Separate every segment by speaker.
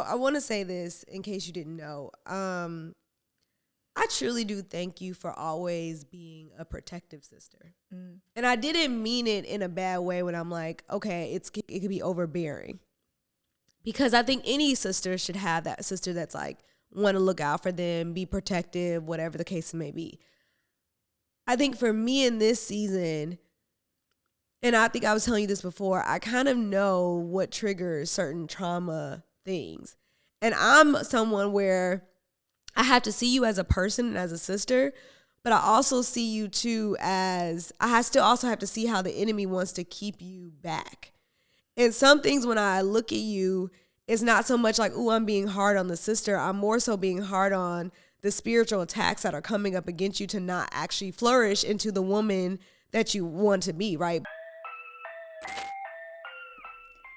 Speaker 1: I want to say this in case you didn't know. I truly do thank you for always being a protective sister. Mm. And I didn't mean it in a bad way when I'm like, okay, it could be overbearing. Because I think any sister should have that sister that's like, want to look out for them, be protective, whatever the case may be. I think for me in this season, and I think I was telling you this before, I kind of know what triggers certain trauma things. And I'm someone where I have to see you as a person and as a sister, but I also see you too as, I still also have to see how the enemy wants to keep you back. And some things when I look at you, it's not so much like, ooh, I'm being hard on the sister. I'm more so being hard on the spiritual attacks that are coming up against you to not actually flourish into the woman that you want to be, right?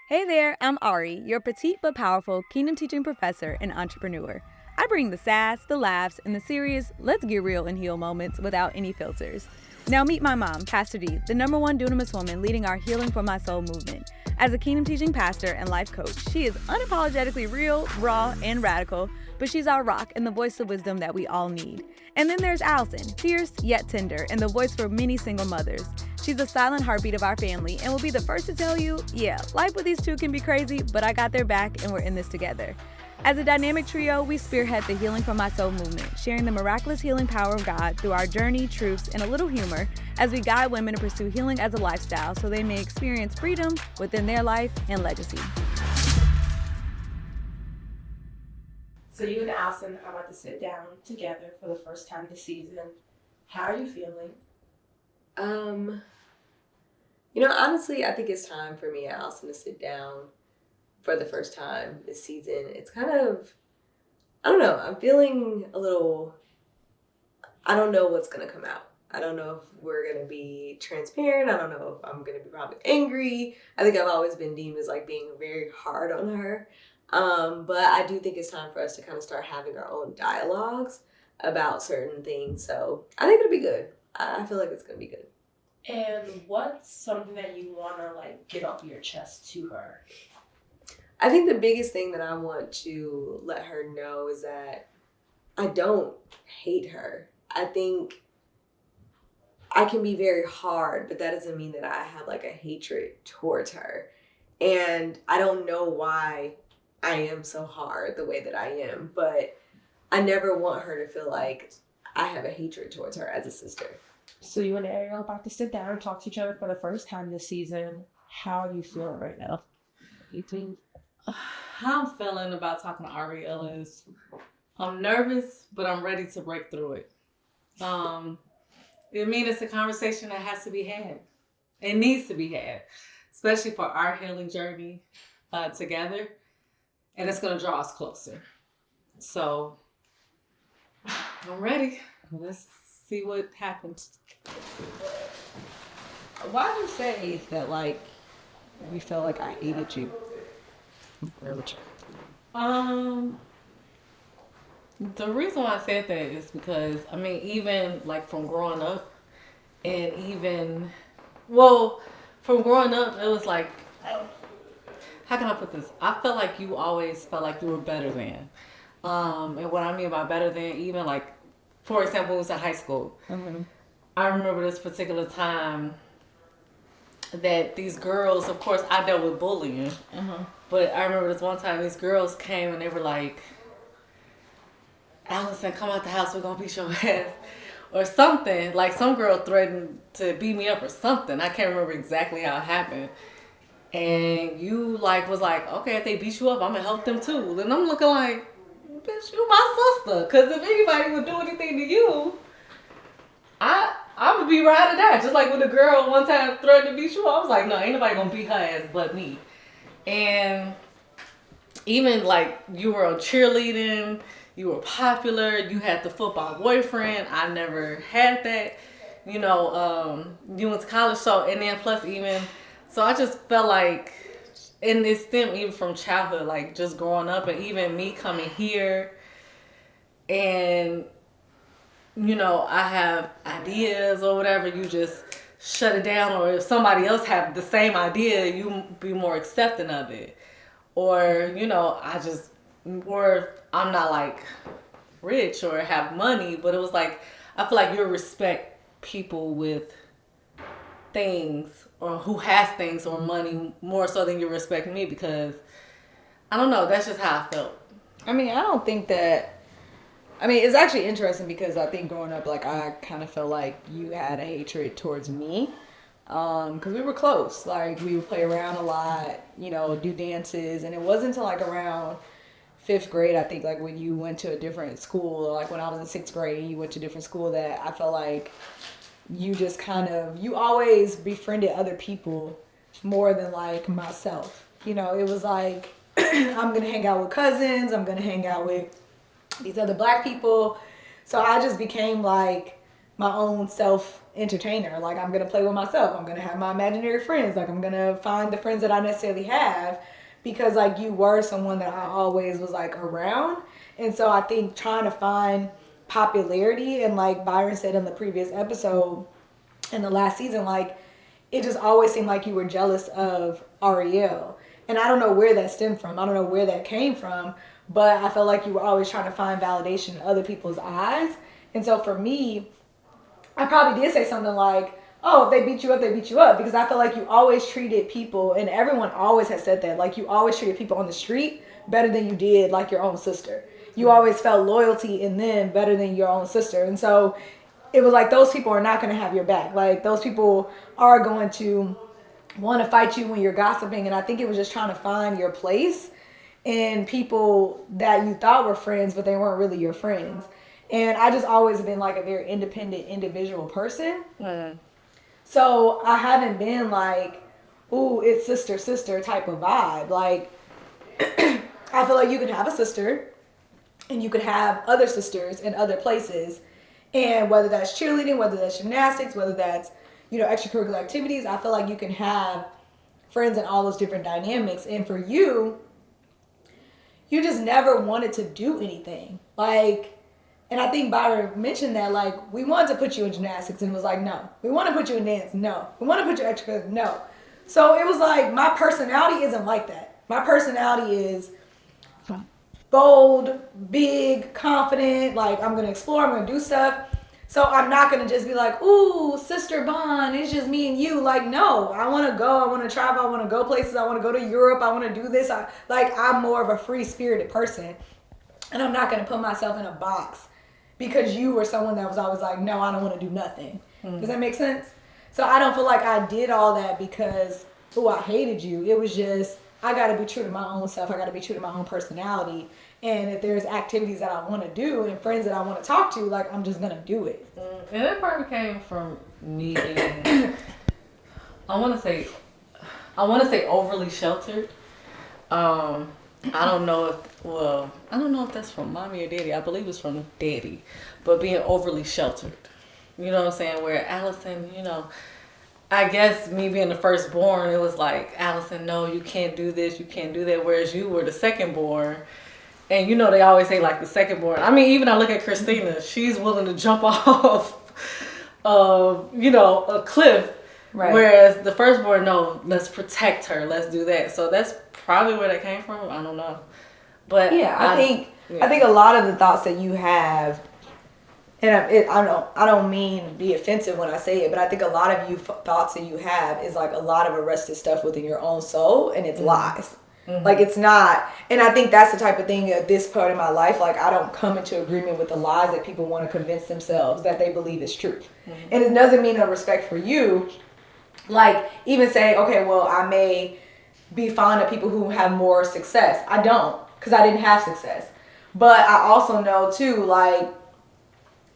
Speaker 2: Hey there, I'm Ari, your petite but powerful Kingdom teaching professor and entrepreneur. I bring the sass, the laughs, and the serious, let's get real and heal moments without any filters. Now meet my mom, Pastor D, the #1 dunamis woman leading our Healing for My Soul movement. As a Kingdom teaching pastor and life coach, she is unapologetically real, raw, and radical, but she's our rock and the voice of wisdom that we all need. And then there's Allison, fierce yet tender, and the voice for many single mothers. She's the silent heartbeat of our family and will be the first to tell you, yeah, life with these two can be crazy, but I got their back and we're in this together. As a dynamic trio, we spearhead the Healing for My Soul movement, sharing the miraculous healing power of God through our journey, truths, and a little humor as we guide women to pursue healing as a lifestyle so they may experience freedom within their life and legacy.
Speaker 3: So you and Allison are about to sit down together for the first time this season. How are you feeling?
Speaker 4: Honestly, I think it's time for me and Allison to sit down for the first time this season. It's kind of, I don't know, I'm feeling a little, I don't know what's going to come out. I don't know if we're going to be transparent. I don't know if I'm going to be probably angry. I think I've always been deemed as like being very hard on her. But I do think it's time for us to kind of start having our own dialogues about certain things. So I think it'll be good. I feel like it's going to be good.
Speaker 3: And what's something that you want to like get off your chest to her?
Speaker 4: I think the biggest thing that I want to let her know is that I don't hate her. I think I can be very hard, but that doesn't mean that I have like a hatred towards her. And I don't know why I am so hard the way that I am, but I never want her to feel like I have a hatred towards her as a sister.
Speaker 3: So you and Ariel are about to sit down and talk to each other for the first time this season. How are you feeling right now? You think?
Speaker 5: How I'm feeling about talking to Ariel is I'm nervous, but I'm ready to break through it. It means it's a conversation that has to be had. It needs to be had, especially for our healing journey together. And it's going to draw us closer. So I'm ready. Let's see what happens.
Speaker 6: Why do you say that, like, we felt like I hated you?
Speaker 5: The reason why I said that is because, I mean, even, like, from growing up, and even, from growing up, it was like, how can I put this? I felt like you always felt like you were better than. And what I mean by better than, even, like, for example, when we was in high school. Mm-hmm. I remember this particular time that these girls, of course, I dealt with bullying. Mm-hmm. But I remember this one time these girls came and they were like, Allison, come out the house, we're gonna beat your ass. Or something. Like some girl threatened to beat me up or something. I can't remember exactly how it happened. And you was like, okay, if they beat you up, I'm gonna help them too. And I'm looking like, bitch, you my sister. Cause if anybody would do anything to you, I would be ride or die. Just like when the girl one time threatened to beat you up, I was like, no, ain't nobody gonna beat her ass but me. And even like you were on cheerleading, you were popular, you had the football boyfriend. I never had that. You went to college, so, and then plus even, so I just felt like, and it stemmed even from childhood, like just growing up and even me coming here and, I have ideas or whatever, you just shut it down. Or if somebody else have the same idea, you be more accepting of it. Or, I just or I'm not like rich or have money, but it was like, I feel like you respect people with things or who has things or money more so than you respect me, because I don't know, that's just how I felt.
Speaker 6: I mean, I don't think that. I mean, it's actually interesting because I think growing up, like, I kind of felt like you had a hatred towards me. Because we were close. Like, we would play around a lot, you know, do dances. And it wasn't until, like, around 5th grade, I think, like, when you went to a different school, or, like, when I was in 6th grade and you went to a different school, that I felt like you just kind of, you always befriended other people more than, like, myself. You know, it was like, I'm going to hang out with cousins. I'm going to hang out with these other black people. So I just became like my own self-entertainer. Like, I'm going to play with myself. I'm going to have my imaginary friends. Like, I'm going to find the friends that I necessarily have, because like you were someone that I always was like around. And so I think trying to find popularity, and like Byron said in the previous episode in the last season, like it just always seemed like you were jealous of Ariel. And I don't know where that stemmed from. I don't know where that came from. But I felt like you were always trying to find validation in other people's eyes. And so for me, I probably did say something like, oh, if they beat you up, they beat you up. Because I feel like you always treated people, and everyone always has said that, like you always treated people on the street better than you did like your own sister. You always felt loyalty in them better than your own sister. And so it was like those people are not going to have your back. Like those people are going to want to fight you when you're gossiping. And I think it was just trying to find your place and people that you thought were friends, but they weren't really your friends. And I just always been like a very independent individual person. So I haven't been like, ooh, it's sister type of vibe. Like, I feel like you can have a sister and you can have other sisters in other places. And whether that's cheerleading, whether that's gymnastics, whether that's, you know, extracurricular activities, I feel like you can have friends in all those different dynamics. And for you, you just never wanted to do anything. Like, and I think Byron mentioned that, like, we wanted to put you in gymnastics, and it was like, no. We want to put you in dance, no. We want to put you in extracurricular, no. So it was like, my personality isn't like that. My personality is bold, big, confident, like, I'm going to explore, I'm going to do stuff. So I'm not going to just be like, ooh, sister bond, it's just me and you. Like, no, I want to go, I want to travel, I want to go places, I want to go to Europe, I want to do this. I'm more of a free-spirited person. And I'm not going to put myself in a box because you were someone that was always like, no, I don't want to do nothing. Does that make sense? So I don't feel like I did all that because, ooh, I hated you. It was just, I got to be true to my own self. I got to be true to my own personality. And if there's activities that I want to do and friends that I want to talk to, like, I'm just going to do it.
Speaker 5: And that probably came from me being, I want to say overly sheltered. I don't know if that's from mommy or daddy. I believe it's from daddy. But being overly sheltered. You know what I'm saying? Where Allison, you know, I guess me being the firstborn, it was like, Allison, no, you can't do this, you can't do that. Whereas you were the secondborn. And you know, they always say like the secondborn. I mean, even I look at Christina, she's willing to jump off you know, a cliff. Right. Whereas the firstborn, no, let's protect her, let's do that. So that's probably where that came from. I don't know. But
Speaker 6: yeah, I think a lot of the thoughts that you have, and I don't mean to be offensive when I say it, but I think a lot of thoughts that you have is like a lot of arrested stuff within your own soul, and it's lies. Like, it's not, and I think that's the type of thing at this part of my life, like, I don't come into agreement with the lies that people want to convince themselves that they believe is truth. And it doesn't mean no respect for you. Like, even saying, okay, well, I may be fond of people who have more success. I don't, because I didn't have success. But I also know, too, like,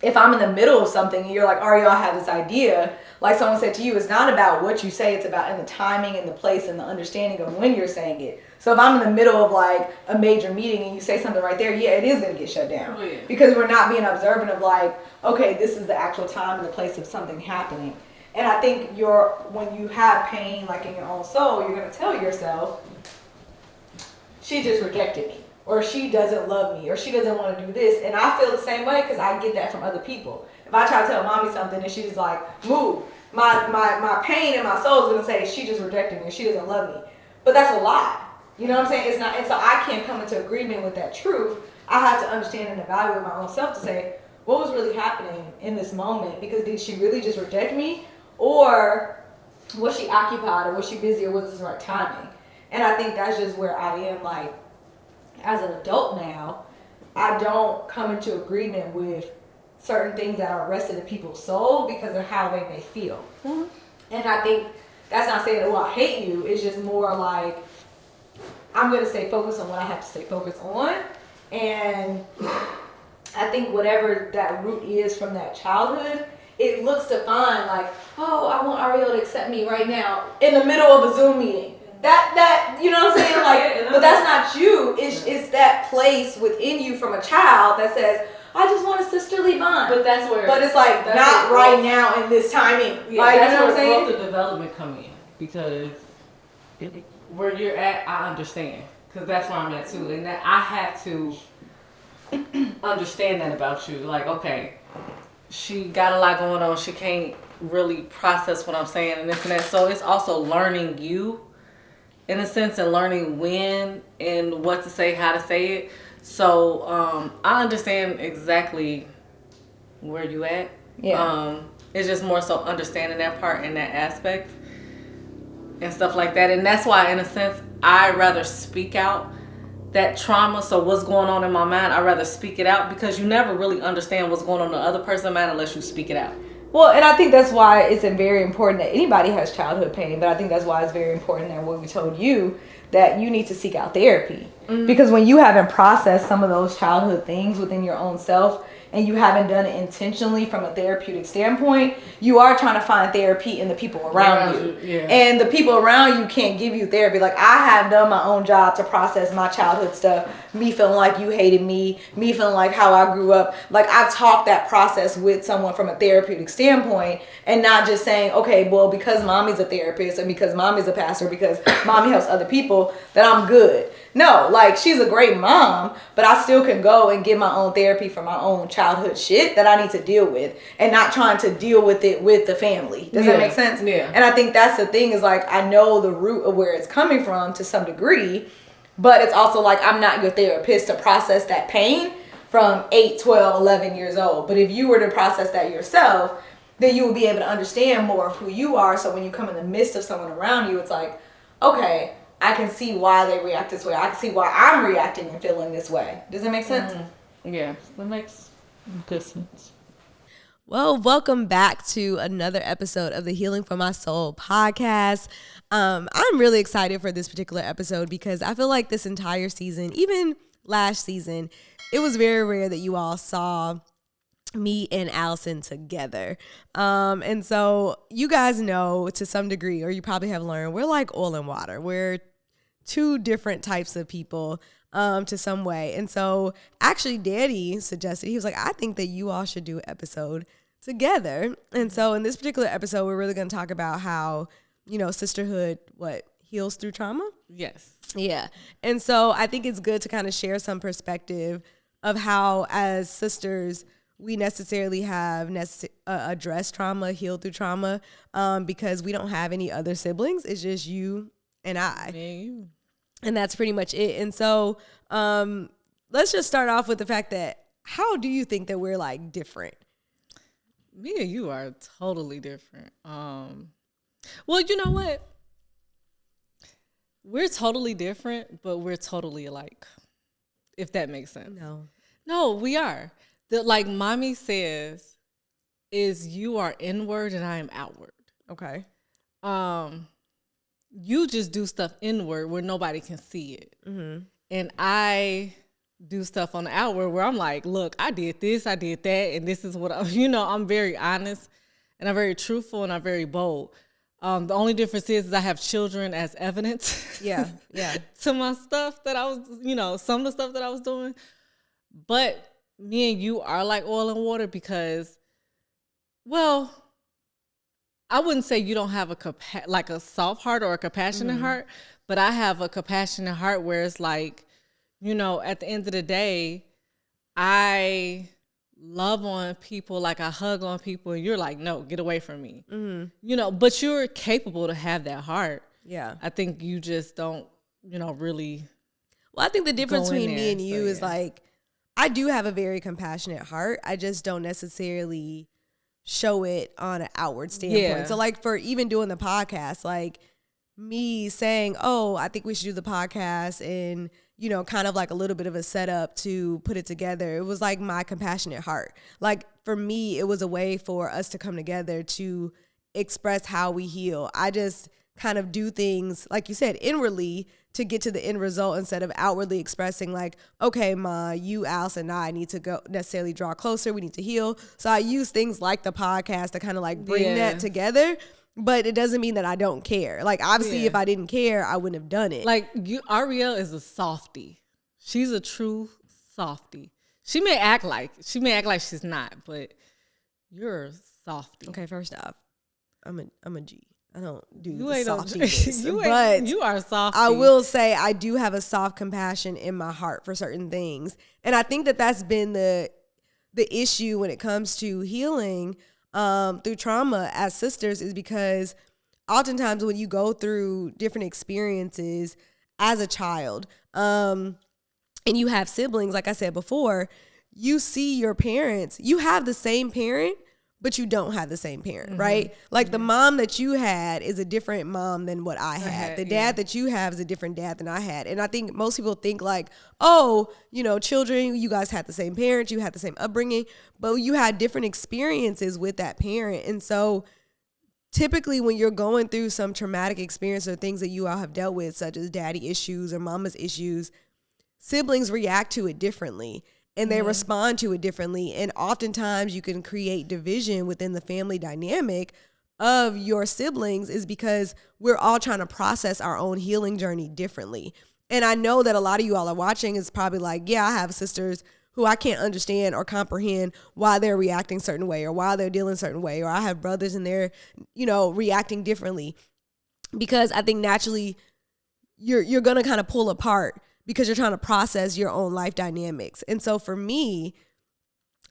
Speaker 6: if I'm in the middle of something and you're like, Ariel, I have this idea, like someone said to you, it's not about what you say, it's about in the timing and the place and the understanding of when you're saying it. So if I'm in the middle of like a major meeting and you say something right there, yeah, it is going to get shut down. Oh, yeah. Because we're not being observant of like, okay, this is the actual time and the place of something happening. And I think when you have pain like in your own soul, you're going to tell yourself, she just rejected me, or she doesn't love me, or she doesn't want to do this. And I feel the same way because I get that from other people. If I try to tell mommy something and she's like, move, my pain in my soul is going to say she just rejected me, or she doesn't love me. But that's a lie. You know what I'm saying? It's not, and so I can't come into agreement with that truth. I have to understand and evaluate my own self to say, what was really happening in this moment? Because did she really just reject me? Or was she occupied, or was she busy, or was this the right timing? And I think that's just where I am, like, as an adult now, I don't come into agreement with certain things that are arrested in people's soul because of how they may feel. Mm-hmm. And I think that's not saying, oh, I hate you. It's just more like, I'm going to stay focused on what I have to stay focused on. And I think whatever that root is from that childhood, it looks to find like, oh, I want Ariel to accept me right now in the middle of a Zoom meeting. That you know what I'm saying? Like, but that's not you. It's that place within you from a child that says, I just want a sisterly bond.
Speaker 5: But that's where.
Speaker 6: But it's like not right now in this timing.
Speaker 5: Yeah,
Speaker 6: like,
Speaker 5: that's
Speaker 6: you know what I'm
Speaker 5: where
Speaker 6: saying?
Speaker 5: growth and development come in, because where you're at, I understand, because that's where I'm at too, and that I had to understand that about you. Like, okay, she got a lot going on. She can't really process what I'm saying and this and that. So it's also learning you, in a sense, and learning when and what to say, how to say it. So I understand exactly where you at.
Speaker 6: Yeah.
Speaker 5: It's just more so understanding that part and that aspect and stuff like that. And that's why, in a sense, I rather speak out that trauma. So what's going on in my mind, I'd rather speak it out, because you never really understand what's going on in the other person's mind unless you speak it out.
Speaker 6: Well, and I think that's why it's very important that anybody has childhood pain, but I think that's why it's very important that what we told you, that you need to seek out therapy. Mm-hmm. Because when you haven't processed some of those childhood things within your own self, and you haven't done it intentionally from a therapeutic standpoint, you are trying to find therapy in the people around you. Yeah. And the people around you can't give you therapy. Like, I have done my own job to process my childhood stuff. Me feeling like you hated me feeling like how I grew up. Like, I've talked that process with someone from a therapeutic standpoint, and not just saying, okay, well, because mommy's a therapist and because mommy's a pastor, because mommy helps other people, that I'm good. No, like, she's a great mom, but I still can go and get my own therapy for my own childhood shit that I need to deal with, and not trying to deal with it with the family. Does that make sense?
Speaker 5: Yeah.
Speaker 6: And I think that's the thing, is like, I know the root of where it's coming from to some degree, but it's also like, I'm not your therapist to process that pain from 8, 12, 11 years old. But if you were to process that yourself, then you will be able to understand more of who you are. So when you come in the midst of someone around you, it's like, okay, I can see why they react this way. I can see why I'm reacting and feeling this way. Does that make sense?
Speaker 5: Mm-hmm. Yeah, that makes good sense.
Speaker 1: Well, welcome back to another episode of the Healing for My Soul podcast. I'm really excited for this particular episode because I feel like this entire season, even last season, it was very rare that you all saw me and Allison together. And so you guys know to some degree, or you probably have learned, we're like oil and water. We're two different types of people to some way. And so actually Daddy suggested, he was like, I think that you all should do an episode together. And so in this particular episode, we're really going to talk about how, you know, sisterhood, heals through trauma?
Speaker 5: Yes.
Speaker 1: Yeah. And so I think it's good to kind of share some perspective of how as sisters, we necessarily have addressed trauma, healed through trauma, because we don't have any other siblings. It's just you and I.
Speaker 5: Me and you.
Speaker 1: And that's pretty much it. And so let's just start off with the fact that, how do you think that we're like different?
Speaker 5: Me and you are totally different. Well, you know what? We're totally different, but we're totally alike, if that makes sense. No, we are. Like mommy says, is you are inward and I am outward.
Speaker 1: Okay.
Speaker 5: You just do stuff inward where nobody can see it. Mm-hmm. And I do stuff on the outward where I'm like, look, I did this, I did that, and this is what I'm very honest, and I'm very truthful, and I'm very bold. The only difference is I have children as evidence.
Speaker 1: Yeah.
Speaker 5: To my stuff that I was, some of the stuff that I was doing. But me and you are like oil and water because, well, I wouldn't say you don't have a soft heart or a compassionate heart, but I have a compassionate heart where it's like, at the end of the day, I love on people, like I hug on people, and you're like, no, get away from me. Mm-hmm. But you're capable to have that heart.
Speaker 1: Yeah.
Speaker 5: I think you just don't really.
Speaker 1: Well, I think the difference
Speaker 5: go in
Speaker 1: between me
Speaker 5: there,
Speaker 1: and you
Speaker 5: so,
Speaker 1: is
Speaker 5: yeah.
Speaker 1: like, I do have a very compassionate heart. I just don't necessarily show it on an outward standpoint.
Speaker 5: Yeah.
Speaker 1: So like for even doing the podcast, like me saying, oh, I think we should do the podcast and, kind of like a little bit of a setup to put it together. It was like my compassionate heart. Like for me, it was a way for us to come together to express how we heal. I just kind of do things, like you said, inwardly to get to the end result instead of outwardly expressing like, okay, Ma, you, Allison, and I need to go necessarily draw closer. We need to heal. So I use things like the podcast to kind of like bring that together. But it doesn't mean that I don't care. Like obviously if I didn't care, I wouldn't have done it.
Speaker 5: Like Ariel is a softie. She's a true softie. She may act like she's not, but you're a softie.
Speaker 1: Okay, first off, I'm a G. I don't do
Speaker 5: You
Speaker 1: the
Speaker 5: ain't
Speaker 1: softiness,
Speaker 5: but you are a softie.
Speaker 1: I will say I do have a soft compassion in my heart for certain things, and I think that that's been the issue when it comes to healing through trauma as sisters, is because oftentimes when you go through different experiences as a child, and you have siblings, like I said before, you see your parents. You have the same parent, but you don't have the same parent, right? Like the mom that you had is a different mom than what I had. The dad that you have is a different dad than I had. And I think most people think like, oh, children, you guys had the same parents, you had the same upbringing, but you had different experiences with that parent. And so typically when you're going through some traumatic experience or things that you all have dealt with, such as daddy issues or mama's issues, siblings react to it differently. And they respond to it differently. And oftentimes you can create division within the family dynamic of your siblings, is because we're all trying to process our own healing journey differently. And I know that a lot of you all are watching is probably like, yeah, I have sisters who I can't understand or comprehend why they're reacting a certain way or why they're dealing a certain way. Or I have brothers and they're, reacting differently. Because I think naturally you're going to kind of pull apart because you're trying to process your own life dynamics. And so for me,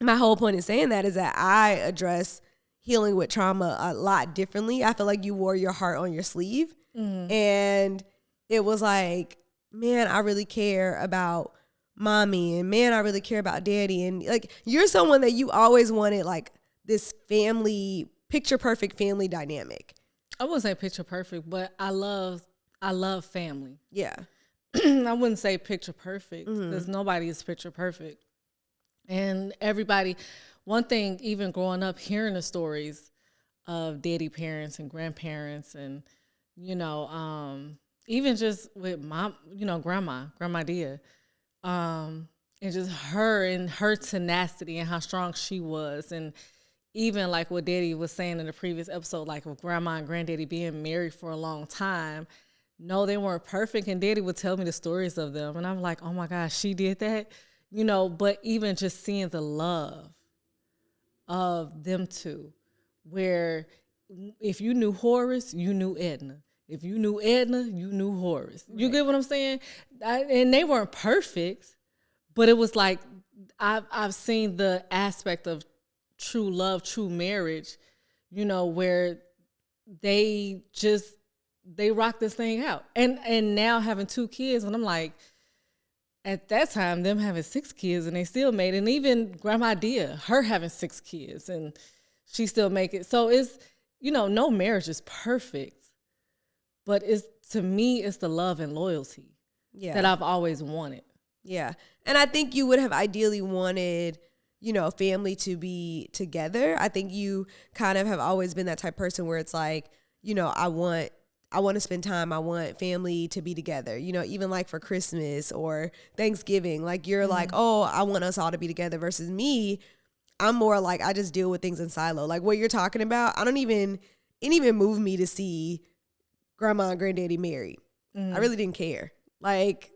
Speaker 1: my whole point in saying that is that I address healing with trauma a lot differently. I feel like you wore your heart on your sleeve. And it was like, man, I really care about mommy, and man, I really care about daddy. And like, you're someone that you always wanted like this family, picture perfect family dynamic.
Speaker 5: I wouldn't say picture perfect, but I love family.
Speaker 1: Yeah.
Speaker 5: I wouldn't say picture perfect, because nobody is picture perfect. And everybody, one thing, even growing up, hearing the stories of daddy parents and grandparents and, even just with mom, grandma Dia, and just her and her tenacity and how strong she was. And even like what daddy was saying in the previous episode, like with grandma and granddaddy being married for a long time. No, they weren't perfect, and daddy would tell me the stories of them, and I'm like, oh my gosh, she did that, but even just seeing the love of them two, where if you knew Horace, you knew Edna. If you knew Edna, you knew Horace. You get what I'm saying? And they weren't perfect, but it was like, I've seen the aspect of true love, true marriage, where they rock this thing out. And now having 2 kids, and I'm like, at that time, them having 6 kids, and they still made it. And even Grandma Dia, her having 6 kids, and she still make it. So it's, no marriage is perfect, but to me, it's the love and loyalty that I've always wanted.
Speaker 1: Yeah. And I think you would have ideally wanted, family to be together. I think you kind of have always been that type of person where it's like, I want to spend time. I want family to be together, even like for Christmas or Thanksgiving. Like you're like, oh, I want us all to be together, versus me. I'm more like, I just deal with things in silo. Like what you're talking about, it didn't even move me to see grandma and granddaddy married. I really didn't care. Like,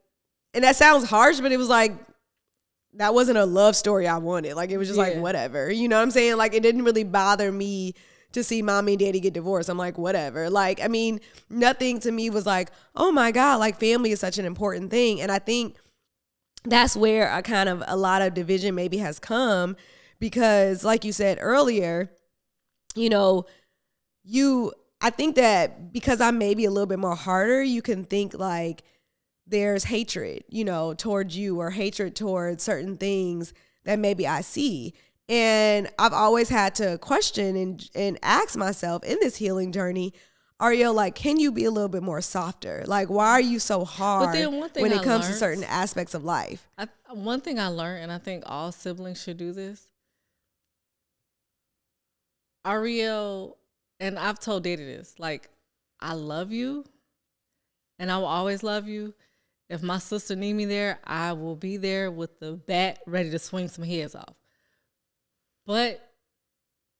Speaker 1: and that sounds harsh, but it was like, that wasn't a love story I wanted. Like, it was just like, whatever. You know what I'm saying? Like, it didn't really bother me to see mommy and daddy get divorced. I'm like, whatever. Like, I mean, nothing to me was like, oh my God, like family is such an important thing. And I think that's where a lot of division maybe has come, because like you said earlier, I think that because I'm maybe a little bit more harder, you can think like, there's hatred, you know, towards you or hatred towards certain things that maybe I see. And I've always had to question and ask myself in this healing journey, Ariel, like, can you be a little bit more softer? Like, why are you so hard when it comes to certain aspects of life?
Speaker 5: One thing I learned, and I think all siblings should do this, Ariel, and I've told Daddy this, like, I love you, and I will always love you. If my sister need me there, I will be there with the bat ready to swing some heads off. But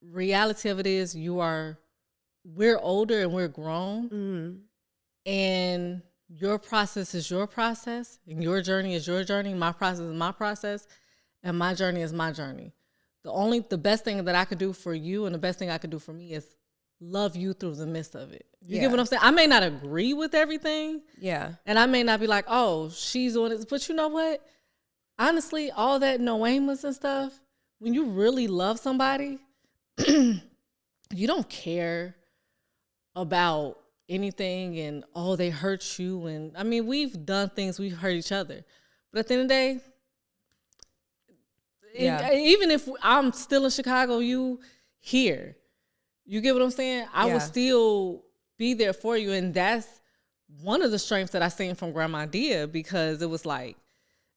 Speaker 5: reality of it is we're older and we're grown. And your process is your process, and your journey is your journey. My process is my process, and my journey is my journey. The best thing that I could do for you and the best thing I could do for me is love you through the midst of it. You get what I'm saying? I may not agree with everything.
Speaker 1: Yeah.
Speaker 5: And I may not be like, oh, she's doing this. But you know what? Honestly, all that no-aimus and stuff, when you really love somebody, you don't care about anything and, oh, they hurt you. And I mean, we've done things, we've hurt each other. But at the end of the day, even if I'm still in Chicago, you here. You get what I'm saying? I will still be there for you. And that's one of the strengths that I seen from Grandma Dia, because it was like,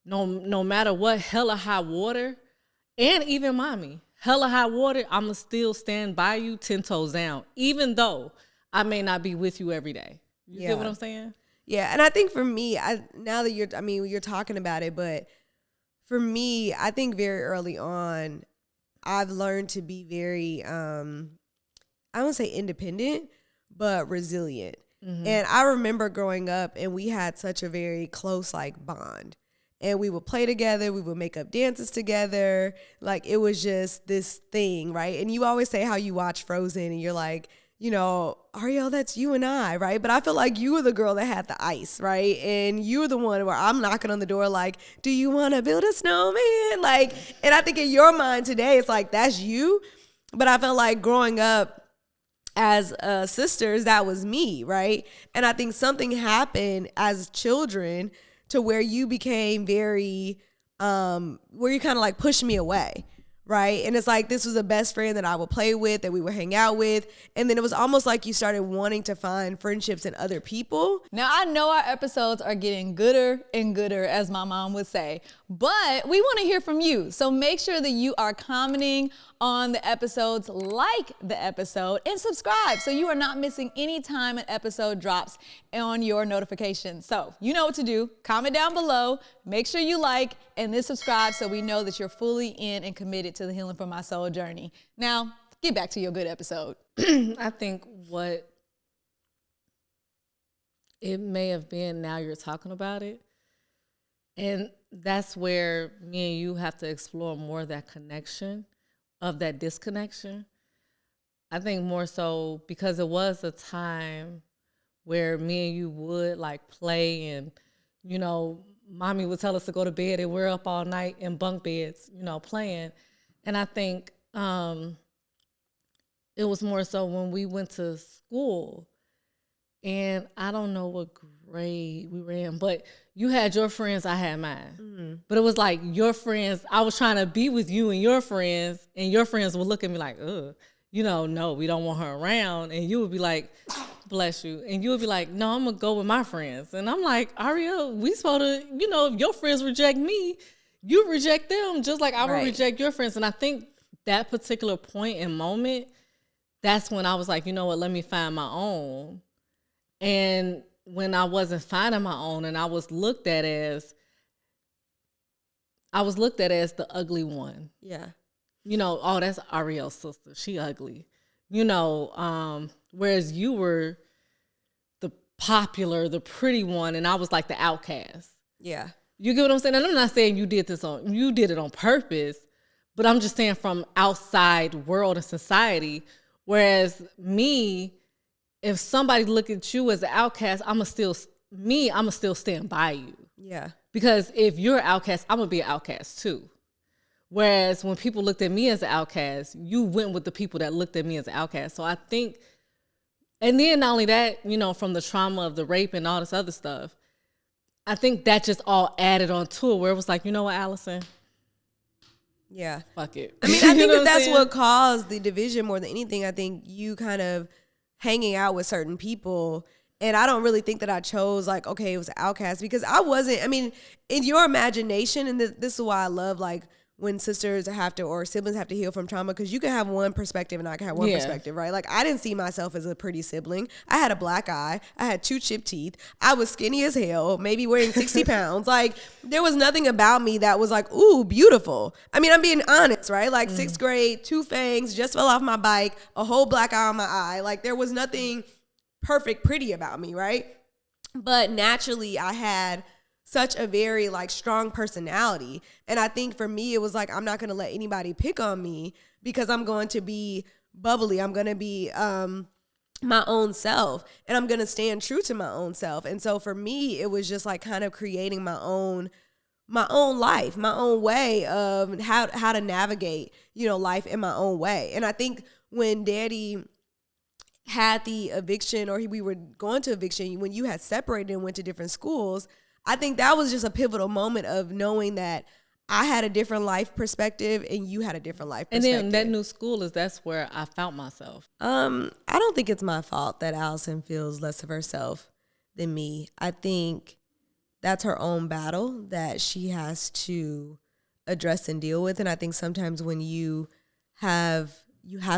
Speaker 5: no matter what, hella high water, and even Mommy, hella high water, I'm going to still stand by you 10 toes down, even though I may not be with you every day. You get what I'm saying?
Speaker 1: Yeah, and I think for me, now that you're talking about it, but for me, I think very early on, I've learned to be very, I won't say independent, but resilient. And I remember growing up, and we had such a very close like bond. And we would play together. We would make up dances together. Like, it was just this thing, right? And you always say how you watch Frozen and you're like, you know, Ariel, that's you and I, right? But I feel like you were the girl that had the ice, right? And you were the one where I'm knocking on the door like, do you want to build a snowman? Like, and I think in your mind today, it's like, that's you. But I felt like growing up as sisters, that was me, right? And I think something happened as children to where you became very, where you kind of like pushed me away, right? And it's like, this was a best friend that I would play with, that we would hang out with. And then it was almost like you started wanting to find friendships in other people.
Speaker 2: Now, I know our episodes are getting gooder and gooder, as my mom would say, but we want to hear from you. So make sure that you are commenting on the episodes, like the episode, and subscribe so you are not missing any time an episode drops on your notifications. So you know what to do. Comment down below, make sure you like, and then subscribe so we know that you're fully in and committed to the Healing from My Soul journey. Now, get back to your good episode.
Speaker 5: I think what it may have been, now you're talking about it, and that's where me and you have to explore more that connection of that disconnection. I think more so because it was a time where me and you would like play, and, you know, Mommy would tell us to go to bed and we're up all night in bunk beds, you know, playing. And I think it was more so when we went to school, and I don't know what grade we were in, but you had your friends, I had mine. But it was like your friends, I was trying to be with you and your friends would look at me like, ugh, you know, no, we don't want her around. And you would be like, bless you. And you would be like, no, I'm going to go with my friends. And I'm like, Ariel, we supposed to, you know, if your friends reject me, you reject them just like I would reject your friends. And I think that particular point and moment, that's when I was like, you know what, let me find my own. And when I wasn't finding my own, and I was looked at as the ugly one.
Speaker 1: Yeah.
Speaker 5: You know, oh, that's Ariel's sister. She ugly. You know, whereas you were the popular, the pretty one, and I was like the outcast.
Speaker 1: Yeah.
Speaker 5: You get what I'm saying? And I'm not saying you did it on purpose, but I'm just saying from outside world and society. Whereas me, if somebody look at you as an outcast, I'ma still stand by you.
Speaker 1: Yeah.
Speaker 5: Because if you're an outcast, I'm gonna be an outcast too. Whereas when people looked at me as an outcast, you went with the people that looked at me as an outcast. So I think, and then not only that, you know, from the trauma of the rape and all this other stuff, I think that just all added on to it, where it was like, you know what, Allison?
Speaker 1: Yeah.
Speaker 5: Fuck it.
Speaker 1: I mean, I think
Speaker 5: know
Speaker 1: that's
Speaker 5: saying?
Speaker 1: what caused the division more than anything. I think you kind of hanging out with certain people. And I don't really think that I chose like, okay, it was Outcast, because I wasn't, I mean, in your imagination, and this is why I love like when sisters have to, or siblings have to heal from trauma, because you can have one perspective and I can have one perspective, right? Like I didn't see myself as a pretty sibling. I had a black eye. I had 2 chipped teeth. I was skinny as hell, maybe weighing 60 pounds. Like there was nothing about me that was like, ooh, beautiful. I mean, I'm being honest, right? Like 6th grade, 2 fangs, just fell off my bike, a whole black eye on my eye. Like there was nothing perfect, pretty about me, right? But naturally I had such a very like strong personality. And I think for me, it was like, I'm not going to let anybody pick on me because I'm going to be bubbly. I'm going to be my own self, and I'm going to stand true to my own self. And so for me, it was just like kind of creating my own life, my own way of how to navigate, life in my own way. And I think when Daddy had the eviction, or we were going to eviction, when you had separated and went to different schools, I think that was just a pivotal moment of knowing that I had a different life perspective and you had a different life perspective.
Speaker 5: And then that new school that's where I found myself.
Speaker 1: I don't think it's my fault that Allison feels less of herself than me. I think that's her own battle that she has to address and deal with. And I think sometimes when you have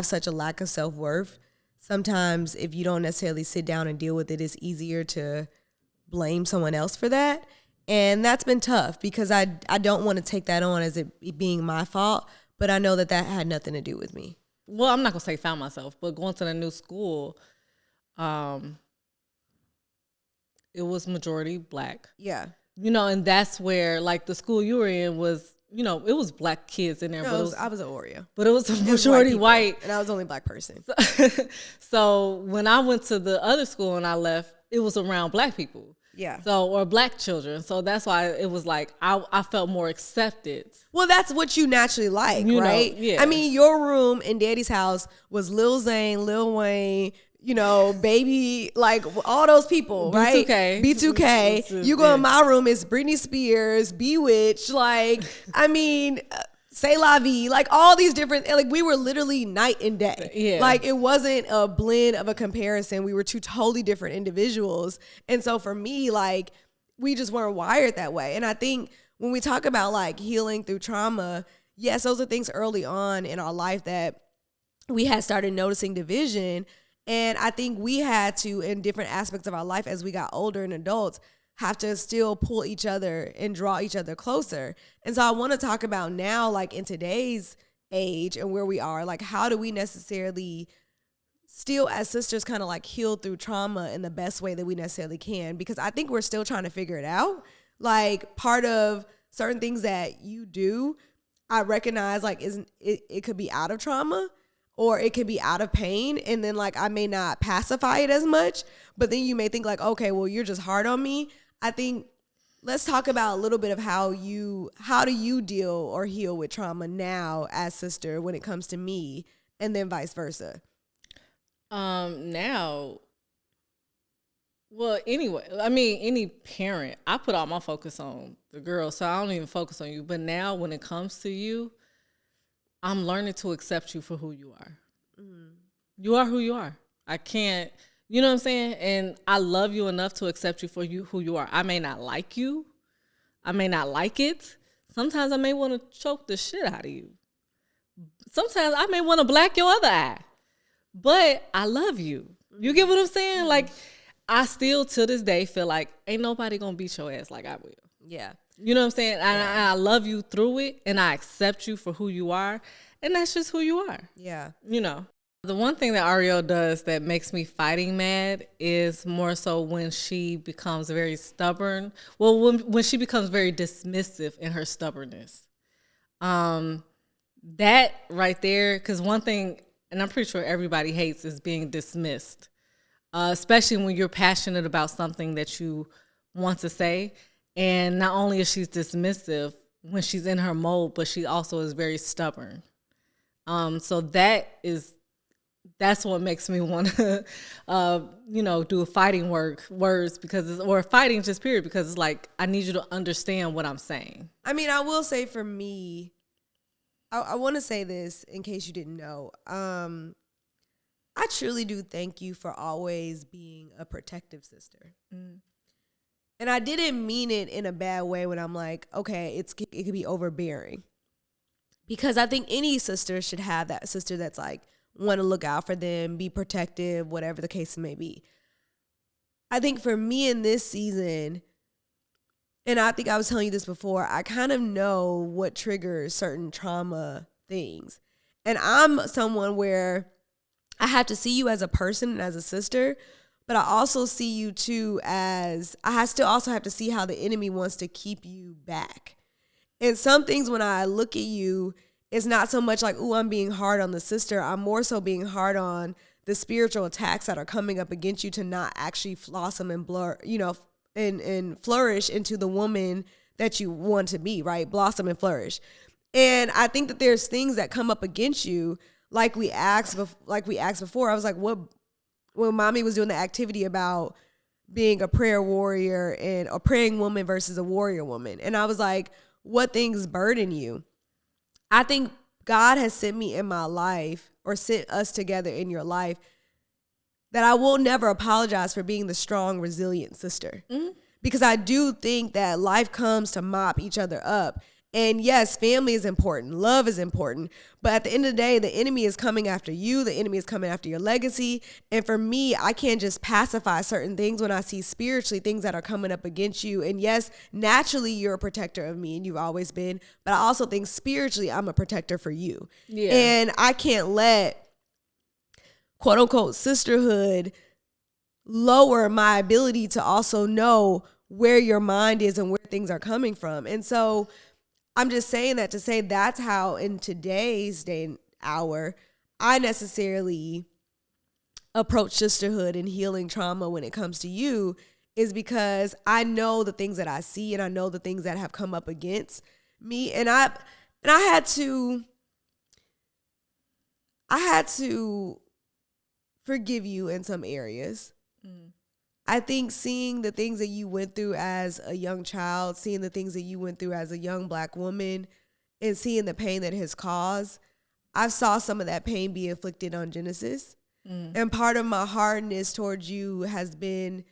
Speaker 1: such a lack of self-worth, sometimes if you don't necessarily sit down and deal with it, it's easier to blame someone else for that. And that's been tough because I don't want to take that on as it being my fault, but I know that had nothing to do with me.
Speaker 5: Well, I'm not going to say found myself, but going to the new school, it was majority black.
Speaker 1: Yeah.
Speaker 5: And that's where, like, the school you were in was, it was black kids in there.
Speaker 1: No, I was an Oreo.
Speaker 5: But it was a majority white.
Speaker 1: And I was the only black person.
Speaker 5: So when I went to the other school and I left, it was around black people.
Speaker 1: Yeah.
Speaker 5: Or black children. So that's why it was like, I felt more accepted.
Speaker 1: Well, that's what you naturally like, right?
Speaker 5: Yeah.
Speaker 1: I mean, your room in Daddy's house was Lil Zane, Lil Wayne, Baby, like all those people, right? B2K. You go in my room, it's Britney Spears, Bewitched, like, I mean, C'est La Vie, like all these different, like we were literally night and day.
Speaker 5: Yeah.
Speaker 1: Like it wasn't a blend of a comparison. We were 2 totally different individuals. And so for me, like we just weren't wired that way. And I think when we talk about like healing through trauma, yes, those are things early on in our life that we had started noticing division. And I think we had to, in different aspects of our life as we got older and adults, have to still pull each other and draw each other closer. And so I want to talk about now, like in today's age and where we are, like how do we necessarily still as sisters kind of like heal through trauma in the best way that we necessarily can? Because I think we're still trying to figure it out. Like part of certain things that you do, I recognize like it could be out of trauma or it could be out of pain. And then like I may not pacify it as much, but then you may think like, okay, well, you're just hard on me. I think let's talk about a little bit of how do you deal or heal with trauma now as sister when it comes to me, and then vice versa.
Speaker 5: Now, well, anyway, I mean, any parent, I put all my focus on the girl, so I don't even focus on you. But now when it comes to you, I'm learning to accept you for who you are. Mm-hmm. You are who you are. I can't, you know what I'm saying? And I love you enough to accept you for who you are. I may not like you. I may not like it. Sometimes I may want to choke the shit out of you. Sometimes I may want to black your other eye. But I love you. You get what I'm saying? Mm-hmm. Like, I still to this day feel like ain't nobody going to beat your ass like I will.
Speaker 1: Yeah.
Speaker 5: You know what I'm saying? Yeah. I love you through it, and I accept you for who you are, and that's just who you are.
Speaker 1: Yeah.
Speaker 5: The one thing that Ariel does that makes me fighting mad is more so when she becomes very stubborn. Well, when she becomes very dismissive in her stubbornness. That right there, because one thing, and I'm pretty sure everybody hates, is being dismissed, especially when you're passionate about something that you want to say. And not only is she dismissive when she's in her mode, but she also is very stubborn. So that that's what makes me want to, do fighting words or fighting just period, because it's like, I need you to understand what I'm saying.
Speaker 1: I mean, I will say for me, I want to say this in case you didn't know. I truly do thank you for always being a protective sister. And I didn't mean it in a bad way when I'm like, okay, it could be overbearing. Because I think any sister should have that sister that's like, want to look out for them, be protective, whatever the case may be. I think for me in this season, and I think I was telling you this before, I kind of know what triggers certain trauma things. And I'm someone where I have to see you as a person and as a sister, but I also see you too as, still also have to see how the enemy wants to keep you back. And some things when I look at you, it's not so much like, ooh, I'm being hard on the sister. I'm more so being hard on the spiritual attacks that are coming up against you to not actually blossom and and flourish into the woman that you want to be, right? Blossom and flourish. And I think that there's things that come up against you, like we asked before. I was like, when mommy was doing the activity about being a prayer warrior and a praying woman versus a warrior woman. And I was like, what things burden you? I think God has sent me in my life, or sent us together in your life, that I will never apologize for being the strong, resilient sister. Because I do think that life comes to mop each other up. And yes, family is important. Love is important. But at the end of the day, the enemy is coming after you. The enemy is coming after your legacy. And for me, I can't just pacify certain things when I see spiritually things that are coming up against you. And yes, naturally, you're a protector of me and you've always been. But I also think spiritually, I'm a protector for you. Yeah. And I can't let quote unquote sisterhood lower my ability to also know where your mind is and where things are coming from. And so I'm just saying that to say that's how in today's day and hour, I necessarily approach sisterhood and healing trauma when it comes to you, is because I know the things that I see and I know the things that have come up against me. And I had to forgive you in some areas. I think seeing the things that you went through as a young child, seeing the things that you went through as a young Black woman, and seeing the pain that it has caused, I saw some of that pain be inflicted on Genesis. And part of my hardness towards you has been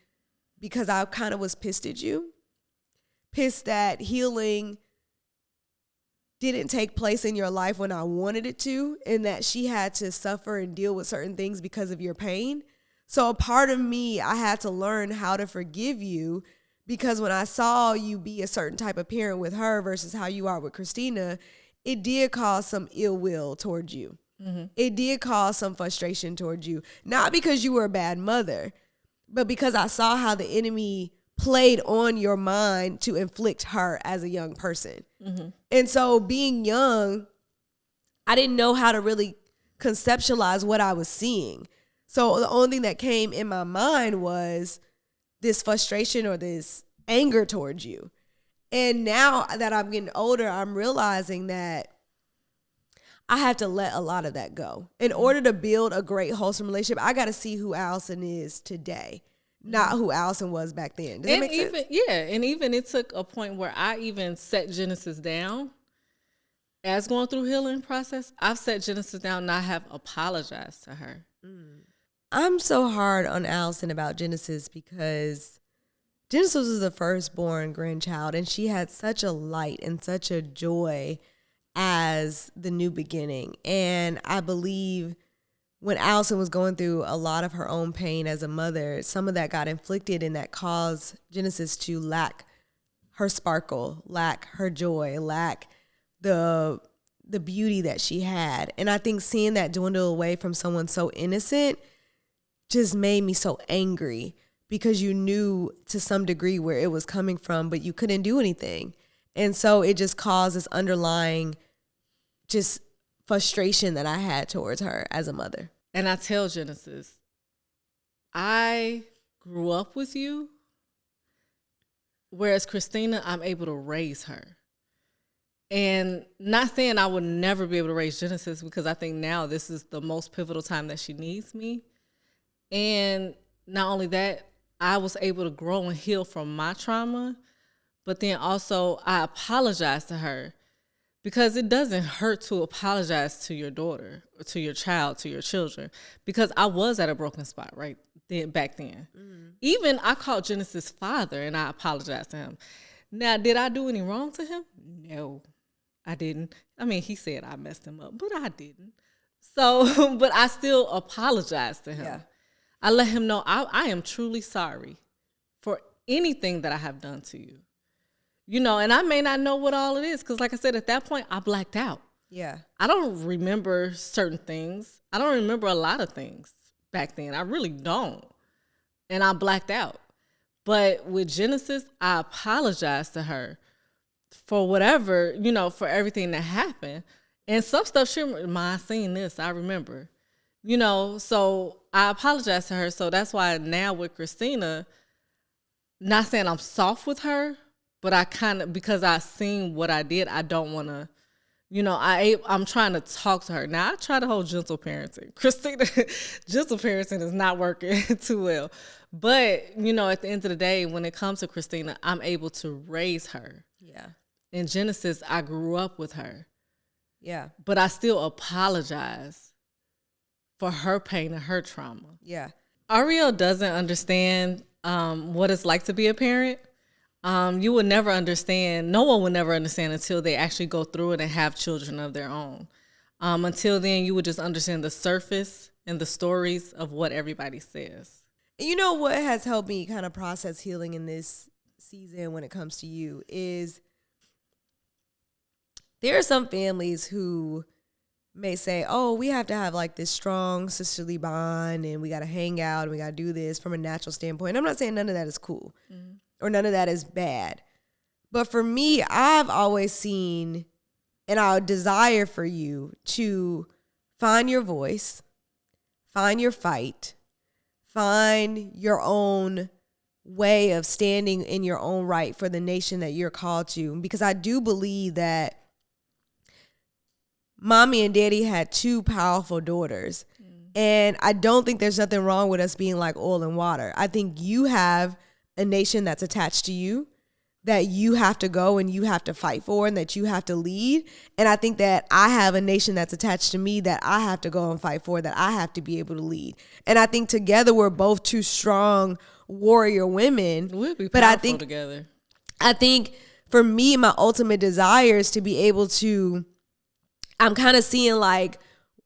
Speaker 1: because I kind of was pissed at you. Pissed that healing didn't take place in your life when I wanted it to, and that she had to suffer and deal with certain things because of your pain. So a part of me, I had to learn how to forgive you, because when I saw you be a certain type of parent with her versus how you are with Christina, it did cause some ill will towards you. It did cause some frustration towards you. Not because you were a bad mother, but because I saw how the enemy played on your mind to inflict her as a young person. And so being young, I didn't know how to really conceptualize what I was seeing. So the only thing that came in my mind was this frustration or this anger towards you. And now that I'm getting older, I'm realizing that I have to let a lot of that go. In order to build a great, wholesome relationship, I got to see who Allison is today, not who Allison was back then. Does that make sense?
Speaker 5: Yeah, and even it took a point where I even set Genesis down. As going through healing process, I've set Genesis down and I have apologized to her.
Speaker 1: I'm so hard on Allison about Genesis because Genesis was the firstborn grandchild, and she had such a light and such a joy as the new beginning. And I believe when Allison was going through a lot of her own pain as a mother, some of that got inflicted, and that caused Genesis to lack her sparkle, lack her joy, lack the beauty that she had. And I think seeing that dwindle away from someone so innocent just made me so angry, because you knew to some degree where it was coming from, but you couldn't do anything. And so it just caused this underlying just frustration that I had towards her as a mother.
Speaker 5: And I tell Genesis, I grew up with you, whereas Christina, I'm able to raise her. And not saying I would never be able to raise Genesis, because I think now this is the most pivotal time that she needs me. And not only that, I was able to grow and heal from my trauma, but then also I apologize to her, because it doesn't hurt to apologize to your daughter or to your child, to your children, because I was at a broken spot right then, back then. Even I called Genesis father and I apologized to him. Now, did I do any wrong to him? No, I didn't. I mean, he said I messed him up, but I didn't. So, but I still apologized to him.
Speaker 1: Yeah.
Speaker 5: I let him know I am truly sorry for anything that I have done to you. You know, and I may not know what all it is, because like I said, at that point, I blacked out.
Speaker 1: Yeah.
Speaker 5: I don't remember certain things. I don't remember a lot of things back then. I really don't. And I blacked out. But with Genesis, I apologized to her for whatever, you know, for everything that happened. And some stuff, she remembered, I seen this, I remember. You know, so I apologized to her. So that's why now with Christina, not saying I'm soft with her, but I kind of, because I seen what I did, I don't want to, you know, I'm trying to talk to her. Now, I try to hold gentle parenting. Christina, gentle parenting is not working too well. But, you know, at the end of the day, when it comes to Christina, I'm able to raise her.
Speaker 1: Yeah.
Speaker 5: In Genesis, I grew up with her.
Speaker 1: Yeah.
Speaker 5: But I still apologize for her pain and her trauma.
Speaker 1: Yeah.
Speaker 5: Ariel doesn't understand what it's like to be a parent. You will never understand. No one will never understand until they actually go through it and have children of their own. Until then, you would just understand the surface and the stories of what everybody says.
Speaker 1: You know what has helped me kind of process healing in this season when it comes to you is there are some families who may say, oh, we have to have like this strong sisterly bond and we got to hang out and we got to do this from a natural standpoint. I'm not saying none of that is cool or none of that is bad. But for me, I've always seen and I desire for you to find your voice, find your fight, find your own way of standing in your own right for the nation that you're called to. Because I do believe that mommy and daddy had two powerful daughters. And I don't think there's nothing wrong with us being like oil and water. I think you have a nation that's attached to you that you have to go and you have to fight for and that you have to lead. And I think that I have a nation that's attached to me that I have to go and fight for, that I have to be able to lead. And I think together we're both two strong warrior women.
Speaker 5: We'll be
Speaker 1: but
Speaker 5: powerful together.
Speaker 1: I think for me, my ultimate desire is to be able to, I'm kind of seeing like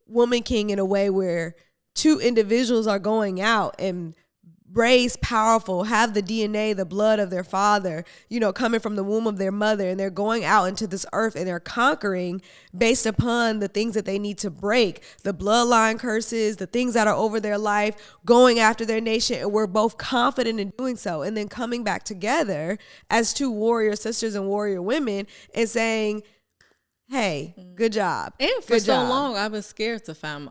Speaker 1: Woman King in a way where two individuals are going out and raised powerful, have the DNA, the blood of their father, you know, coming from the womb of their mother, and they're going out into this earth and they're conquering based upon the things that they need to break, the bloodline curses, the things that are over their life, going after their nation, and we're both confident in doing so, and then coming back together as two warrior sisters and warrior women and saying, hey, good job.
Speaker 5: And for so long, I've been scared to find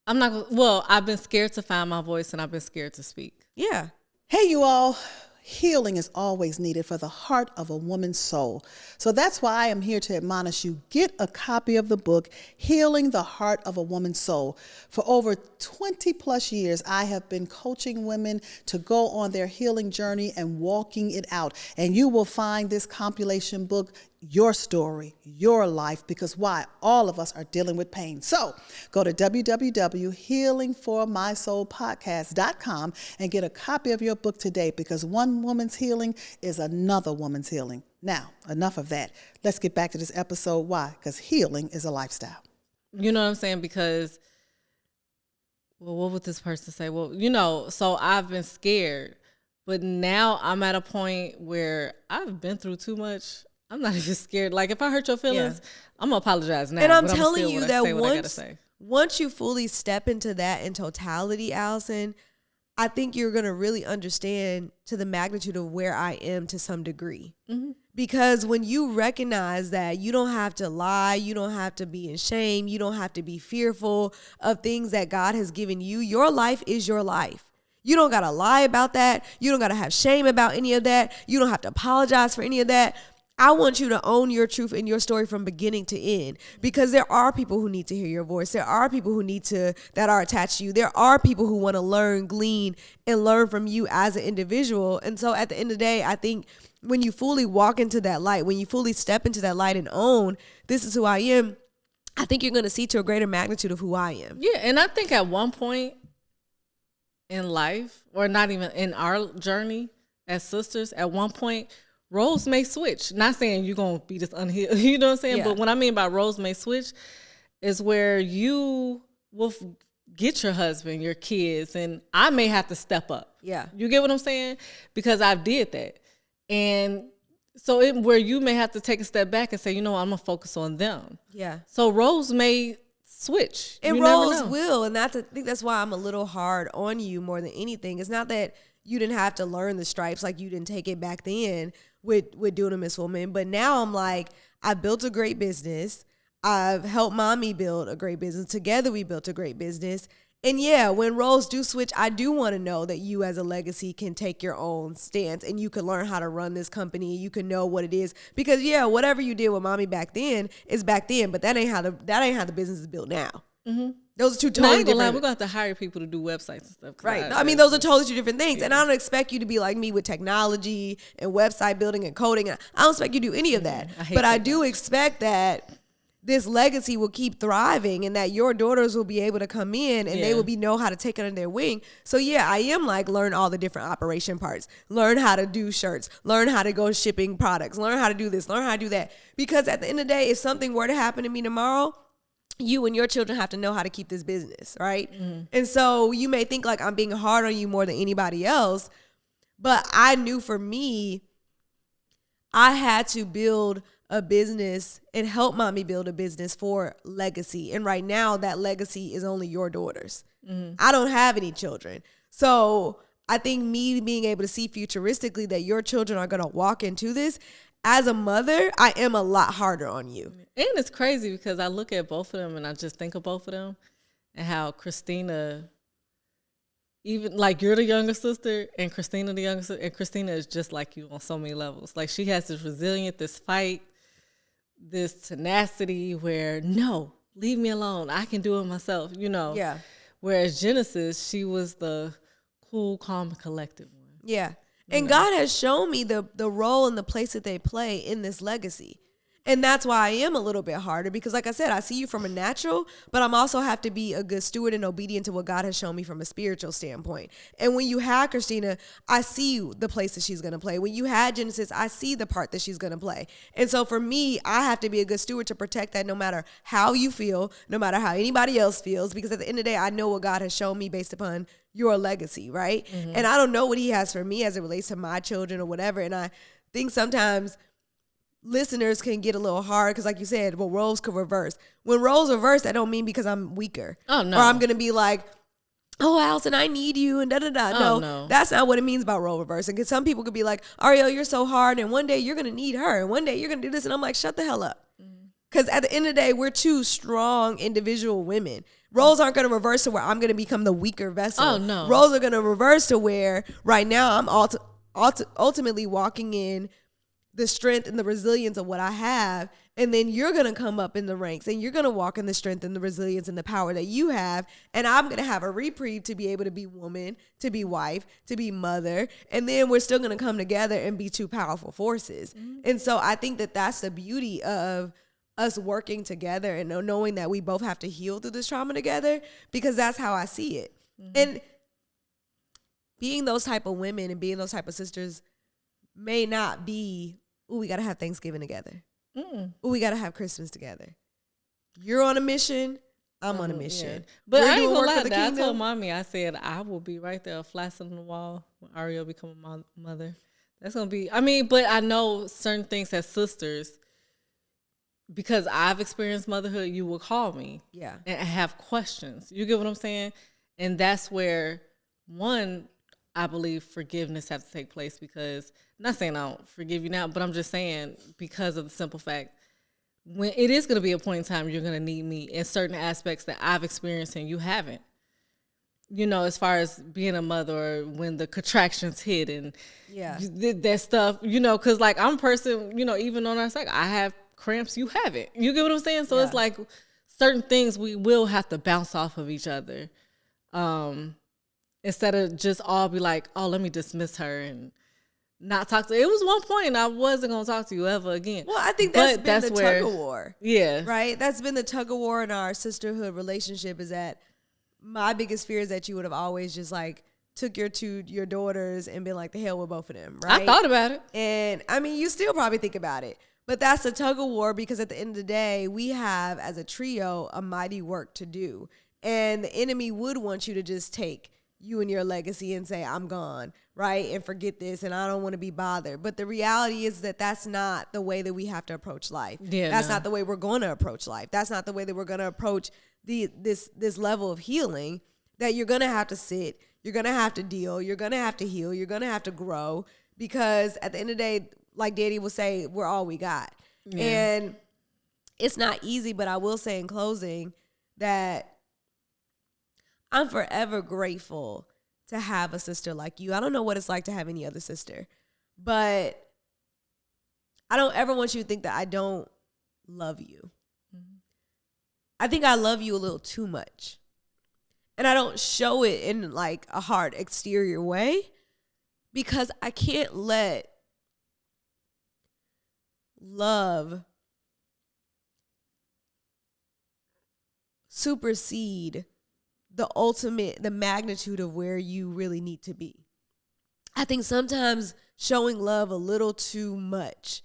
Speaker 5: I've been scared to find my voice and I've been scared to speak.
Speaker 1: Yeah.
Speaker 7: Hey, you all. Healing is always needed for the heart of a woman's soul. So that's why I am here to admonish you. Get a copy of the book, Healing the Heart of a Woman's Soul. For over 20 plus years, I have been coaching women to go on their healing journey and walking it out. And you will find this compilation book, your story, your life, because why? All of us are dealing with pain. So go to www.healingformysoulpodcast.com and get a copy of your book today, because one woman's healing is another woman's healing. Now, enough of that. Let's get back to this episode. Why? Because healing is a lifestyle.
Speaker 5: You know what I'm saying? Because, well, what would this person say? Well, you know, so I've been scared, but now I'm at a point where I've been through too much. I'm not even scared. Like, if I hurt your feelings, I'm going to apologize now.
Speaker 1: And I'm telling you that
Speaker 5: once
Speaker 1: you fully step into that in totality, Allison, I think you're going to really understand to the magnitude of where I am to some degree. Mm-hmm. Because when you recognize that you don't have to lie, you don't have to be in shame, you don't have to be fearful of things that God has given you, your life is your life. You don't got to lie about that. You don't got to have shame about any of that. You don't have to apologize for any of that. I want you to own your truth and your story from beginning to end, because there are people who need to hear your voice. There are people who that are attached to you. There are people who want to learn, glean, and learn from you as an individual. And so at the end of the day, I think when you fully walk into that light, when you fully step into that light and own, this is who I am, I think you're going to see to a greater magnitude of who I am.
Speaker 5: Yeah, and I think at one point in life, or not even in our journey as sisters, at one point, roles may switch. Not saying you're going to be this unhealed, you know what I'm saying?
Speaker 1: Yeah.
Speaker 5: But what I mean by roles may switch is where you will get your husband, your kids, and I may have to step up.
Speaker 1: Yeah.
Speaker 5: You get what I'm saying? Because I did that. And so where you may have to take a step back and say, you know what, I'm going to focus on them.
Speaker 1: Yeah.
Speaker 5: So roles may switch.
Speaker 1: And
Speaker 5: you never
Speaker 1: roles
Speaker 5: know.
Speaker 1: will. And I think that's why I'm a little hard on you more than anything. It's not that you didn't have to learn the stripes, like you didn't take it back then with Dunamis Woman. But now I'm like, I built a great business. I've helped mommy build a great business. Together we built a great business. And yeah, when roles do switch, I do want to know that you as a legacy can take your own stance and you can learn how to run this company. You can know what it is, because yeah, whatever you did with mommy back then is back then, but that ain't how the business is built now. Mm-hmm. Those are two totally different.
Speaker 5: We're going to have to hire people to do websites and stuff.
Speaker 1: Right. I mean, those are totally two different things. Yeah. And I don't expect you to be like me with technology and website building and coding. I don't expect you to do any of that. I do expect that this legacy will keep thriving and that your daughters will be able to come in and they will know how to take it under their wing. So yeah, I am like, learn all the different operation parts, learn how to do shirts, learn how to go shipping products, learn how to do this, learn how to do that. Because at the end of the day, if something were to happen to me tomorrow, you and your children have to know how to keep this business, right? Mm-hmm. And so you may think like I'm being hard on you more than anybody else, but I knew for me, I had to build a business and help mommy build a business for legacy. And right now that legacy is only your daughters. Mm-hmm. I don't have any children. So I think me being able to see futuristically that your children are going to walk into this, as a mother, I am a lot harder on you.
Speaker 5: And it's crazy because I look at both of them and I just think of both of them and how Christina, even like you're the younger sister and Christina the younger sister, and Christina is just like you on so many levels. Like she has this resilience, this fight, this tenacity where, no, leave me alone. I can do it myself, you know.
Speaker 1: Yeah.
Speaker 5: Whereas Genesis, she was the cool, calm, and collected one.
Speaker 1: Yeah. And God has shown me the role and the place that they play in this legacy. And that's why I am a little bit harder, because like I said, I see you from a natural, but I'm also have to be a good steward and obedient to what God has shown me from a spiritual standpoint. And when you had Christina, I see the place that she's going to play. When you had Genesis, I see the part that she's going to play. And so for me, I have to be a good steward to protect that no matter how you feel, no matter how anybody else feels, because at the end of the day, I know what God has shown me based upon your legacy, right? Mm-hmm. And I don't know what he has for me as it relates to my children or whatever. And I think sometimes listeners can get a little hard because, like you said, well, roles could reverse. When roles reverse, that don't mean because I'm weaker.
Speaker 5: Oh, no.
Speaker 1: Or I'm going to be like, oh, Allison, I need you, and da-da-da. No, that's not what it means about role reversing. Because some people could be like, Ariel, you're so hard, and one day you're going to need her, and one day you're going to do this. And I'm like, shut the hell up. Because at the end of the day, we're two strong individual women. Roles aren't going to reverse to where I'm going to become the weaker vessel.
Speaker 5: Oh, no.
Speaker 1: Roles are going to reverse to where right now I'm ultimately walking in the strength and the resilience of what I have. And then you're going to come up in the ranks and you're going to walk in the strength and the resilience and the power that you have. And I'm going to have a reprieve to be able to be woman, to be wife, to be mother. And then we're still going to come together and be two powerful forces. Mm-hmm. And so I think that that's the beauty of us working together and knowing that we both have to heal through this trauma together, because that's how I see it. Mm-hmm. And being those type of women and being those type of sisters may not be, ooh, we got to have Thanksgiving together. Ooh, we got to have Christmas together. You're on a mission. I'm on a mission. Yeah.
Speaker 5: But I ain't gonna lie, I told mommy, I said, I will be right there flat on the wall when Ariel become a mother. That's going to be, I mean, but I know certain things as sisters, because I've experienced motherhood, you will call me and have questions. You get what I'm saying? And that's where, one, I believe forgiveness has to take place, because, I'm not saying I don't forgive you now, but I'm just saying because of the simple fact, when it is going to be a point in time, you're going to need me in certain aspects that I've experienced and you haven't. you know, as far as being a mother, or when the contractions hit and
Speaker 1: Yeah.
Speaker 5: that stuff, you know, because like I'm a person, you know, even on our cycle, I have cramps, you haven't. You get what I'm saying? So it's like certain things we will have to bounce off of each other. Instead of just all be like, oh, let me dismiss her and not talk to her. It was one point I wasn't going to talk to you ever again.
Speaker 1: Well, I think that's been the tug of war.
Speaker 5: Yeah.
Speaker 1: Right? That's been the tug of war in our sisterhood relationship, is that my biggest fear is that you would have always just like took your daughters and been like, the hell with both of them, right?
Speaker 5: I thought about it.
Speaker 1: And I mean, you still probably think about it. But that's a tug of war, because at the end of the day, we have, as a trio, a mighty work to do. And the enemy would want you to just take you and your legacy and say, I'm gone, right? And forget this, and I don't want to be bothered. But the reality is that that's not the way that we have to approach life.
Speaker 5: Yeah,
Speaker 1: that's not the way we're going to approach life. That's not the way that we're going to approach this level of healing, that you're going to have to sit, you're going to have to deal, you're going to have to heal, you're going to have to grow, because at the end of the day, like Daddy will say, we're all we got. Yeah. And it's not easy, but I will say in closing that I'm forever grateful to have a sister like you. I don't know what it's like to have any other sister, but I don't ever want you to think that I don't love you. Mm-hmm. I think I love you a little too much. And I don't show it in like a hard exterior way, because I can't let love supersede the magnitude of where you really need to be. I think sometimes showing love a little too much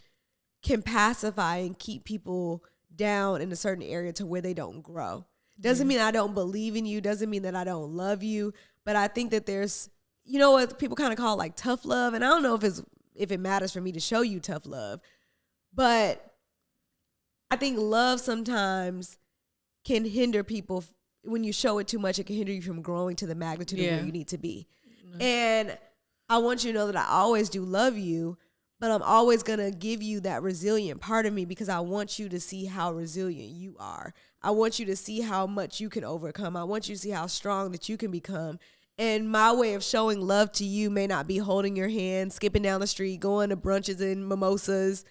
Speaker 1: can pacify and keep people down in a certain area to where they don't grow. Doesn't mean I don't believe in you, doesn't mean that I don't love you, but I think that there's, you know what people kind of call like tough love, and I don't know if it matters for me to show you tough love, but I think love sometimes can hinder people. When you show it too much, it can hinder you from growing to the magnitude of where you need to be. Mm-hmm. And I want you to know that I always do love you, but I'm always going to give you that resilient part of me, because I want you to see how resilient you are. I want you to see how much you can overcome. I want you to see how strong that you can become. And my way of showing love to you may not be holding your hand, skipping down the street, going to brunches and mimosas.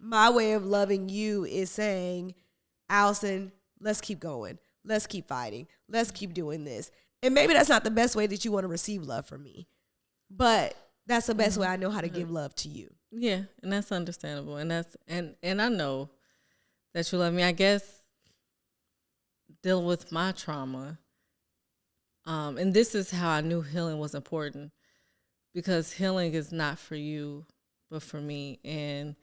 Speaker 1: My way of loving you is saying, Allison, let's keep going. Let's keep fighting. Let's keep doing this. And maybe that's not the best way that you want to receive love from me, but that's the best way I know how to give love to you.
Speaker 5: Yeah, and that's understandable. And that's and I know that you love me. I guess dealing with my trauma, and this is how I knew healing was important, because healing is not for you, but for me. And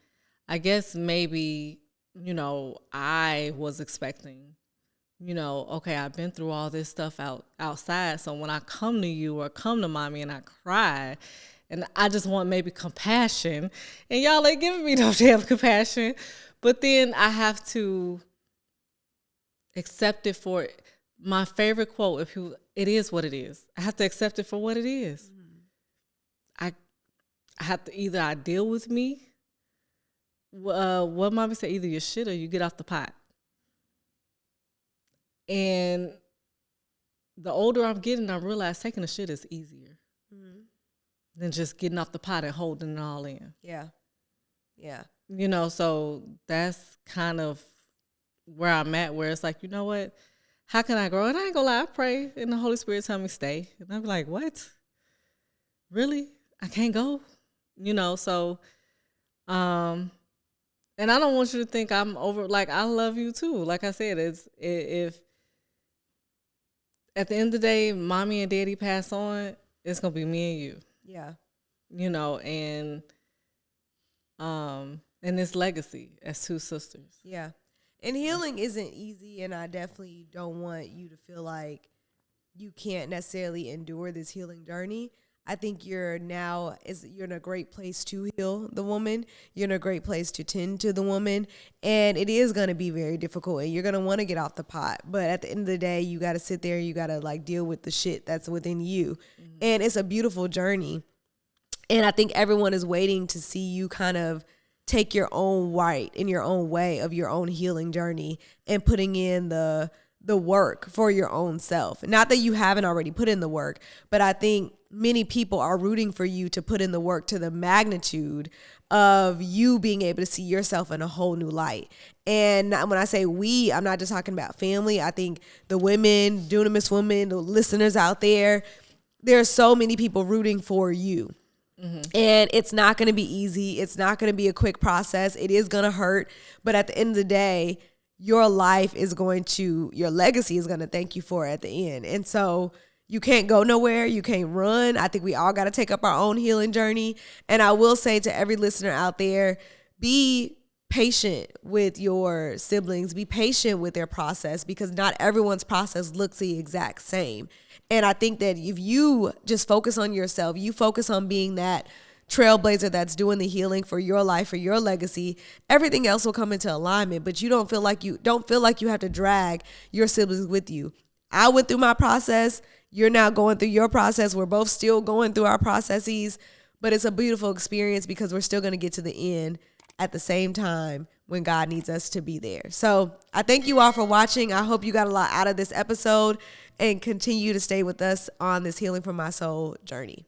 Speaker 5: I guess maybe, you know, I was expecting, you know, okay, I've been through all this stuff outside. So when I come to you or come to mommy and I cry and I just want maybe compassion, and y'all ain't giving me no damn compassion, but then I have to accept it for it. My favorite quote, it is what it is. I have to accept it for what it is. Mm-hmm. I have to either I deal with me. What mommy said, either you shit or you get off the pot. And the older I'm getting, I realize taking a shit is easier than just getting off the pot and holding it all in.
Speaker 1: Yeah. Yeah.
Speaker 5: You know, so that's kind of where I'm at, where it's like, you know what? How can I grow? And I ain't gonna lie, I pray and the Holy Spirit tell me stay. And I'm like, what? Really? I can't go? You know, so, and I don't want you to think I'm over, like, I love you too. Like I said, if at the end of the day, mommy and daddy pass on, it's going to be me and you.
Speaker 1: Yeah.
Speaker 5: You know, and this legacy as two sisters.
Speaker 1: Yeah. And healing isn't easy, and I definitely don't want you to feel like you can't necessarily endure this healing journey. I think you're in a great place to heal the woman. You're in a great place to tend to the woman. And it is going to be very difficult, and you're going to want to get off the pot. But at the end of the day, you got to sit there and you got to like deal with the shit that's within you. Mm-hmm. And it's a beautiful journey. And I think everyone is waiting to see you kind of take your own right in your own way of your own healing journey and putting in the the work for your own self. Not that you haven't already put in the work, but I think many people are rooting for you to put in the work to the magnitude of you being able to see yourself in a whole new light. And when I say we, I'm not just talking about family. I think the women, dunamis women, the listeners out there, there are so many people rooting for you. And it's not going to be easy. It's not going to be a quick process. It is going to hurt. But at the end of the day, your life is going to, your legacy is going to thank you for it at the end. And so you can't go nowhere. You can't run. I think we all got to take up our own healing journey. And I will say to every listener out there, be patient with your siblings. Be patient with their process, because not everyone's process looks the exact same. And I think that if you just focus on yourself, you focus on being that trailblazer that's doing the healing for your life, for your legacy, everything else will come into alignment. But you don't feel like you have to drag your siblings with you. I went through my process. You're now going through your process. We're both still going through our processes, but it's a beautiful experience because we're still going to get to the end at the same time when God needs us to be there. So I thank you all for watching. I hope you got a lot out of this episode, and continue to stay with us on this Healing from My Soul journey.